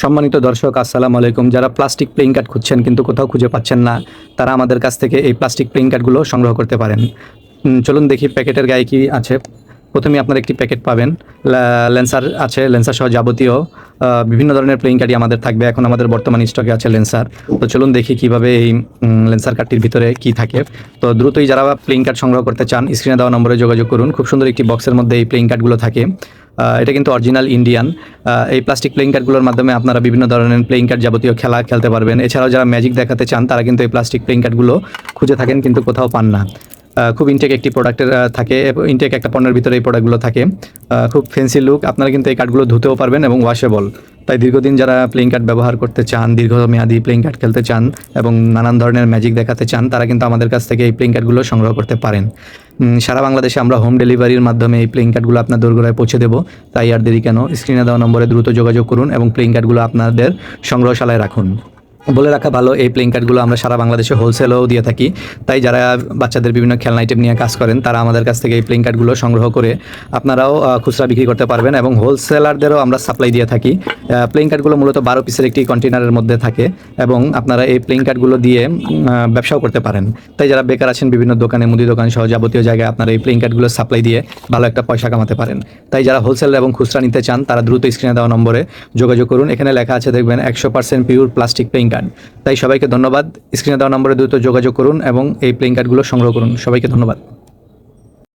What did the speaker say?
সম্মানিত দর্শক, আসসালামু আলাইকুম। যারা প্লাস্টিক প্লেইং কার্ড খুঁজছেন কিন্তু কোথাও খুঁজে পাচ্ছেন না, তারা আমাদের কাছ থেকে এই প্লাস্টিক প্লেইং কার্ডগুলো সংগ্রহ করতে পারেন। চলুন দেখি প্যাকেটের গায়ে কি আছে। প্রথমেই আপনারা একটি প্যাকেট পাবেন, লেন্সার আছে, লেন্সার সহ যাবতীয় বিভিন্ন ধরনের প্লেইং কার্ডই আমাদের থাকবে। এখন আমাদের বর্তমান স্টকে আছে লেন্সার। তো চলুন দেখি কিভাবে এই লেন্সার কার্ডটির ভিতরে কি থাকে। তো দ্রুতই যারা প্লেইং কার্ড সংগ্রহ করতে চান, স্ক্রিনে দেওয়া নম্বরে যোগাযোগ করুন। খুব সুন্দর একটি বক্সের মধ্যে এই প্লেইং কার্ডগুলো থাকে। এটা কিন্তু অরিজিনাল ইন্ডিয়ান। এই প্লাস্টিক প্লেইং কার্ডগুলোর মাধ্যমে আপনারা বিভিন্ন ধরনের প্লেইং কার্ড যাবতীয় খেলা খেলতে পারবেন। এছাড়াও যারা ম্যাজিক দেখাতে চান তারা কিন্তু এই প্লাস্টিক প্লেইং কার্ডগুলো খুঁজে থাকেন কিন্তু কোথাও পান না। খুব ইনটেক একটি প্রোডাক্টের থাকে, ইনটেক একটা পণ্যের ভিতরে এই প্রোডাক্টগুলো থাকে। খুব ফ্যান্সি লুক। আপনারা কিন্তু এই কার্ডগুলো ধুতেও পারবেন এবং ওয়াশেবল। তাই দীর্ঘদিন যারা প্লেইং কার্ড ব্যবহার করতে চান, দীর্ঘমেয়াদী প্লেইং কার্ড খেলতে চান এবং নানান ধরনের ম্যাজিক দেখাতে চান, তারা কিন্তু আমাদের কাছ থেকে এই প্লেইং কার্ডগুলো সংগ্রহ করতে পারেন। সারা বাংলাদেশে আমরা হোম ডেলিভারির মাধ্যমে এই প্লেইং কার্ডগুলো আপনার দোরগোড়ায় পৌঁছে দেবো। তাই আর দেরি কেন, স্ক্রিনে দেওয়া নম্বরে দ্রুত যোগাযোগ করুন এবং প্লেইং কার্ডগুলো আপনাদের সংগ্রহশালায় রাখুন। বলে রাখা ভালো, এই প্লেইং কার্ডগুলো আমরা সারা বাংলাদেশে হোলসেলেও দিয়ে থাকি। তাই যারা বাচ্চাদের বিভিন্ন খেলনা আইটেম নিয়ে কাজ করেন, তারা আমাদের কাছ থেকে এই প্লেইং কার্ডগুলো সংগ্রহ করে আপনারাও খুচরা বিক্রি করতে পারবেন এবং হোলসেলারদেরও আমরা সাপ্লাই দিয়ে থাকি। প্লেইং কার্ডগুলো মূলত 12 পিসের একটি কন্টেনারের মধ্যে থাকে এবং আপনারা এই প্লেইং কার্ডগুলো দিয়ে ব্যবসাও করতে পারেন। তাই যারা বেকার আছেন, বিভিন্ন দোকানে, মুদি দোকান সহ যাবতীয় জায়গায় আপনারা এই প্লেইং কার্ডগুলো সাপ্লাই দিয়ে ভালো একটা পয়সা কামাতে পারেন। তাই যারা হোলসেল এবং খুচরা নিতে চান, তারা দ্রুত স্ক্রিনে দেওয়া নম্বরে যোগাযোগ করুন। এখানে লেখা আছে দেখবেন 100% পিওর প্লাস্টিক প্লেইং কার্ড। তাই সবাইকে ধন্যবাদ। স্ক্রিনে দেওয়া নম্বরে দ্রুত যোগাযোগ করুন এবং এই প্লেইং কার্ডগুলো সংগ্রহ করুন। সবাইকে ধন্যবাদ।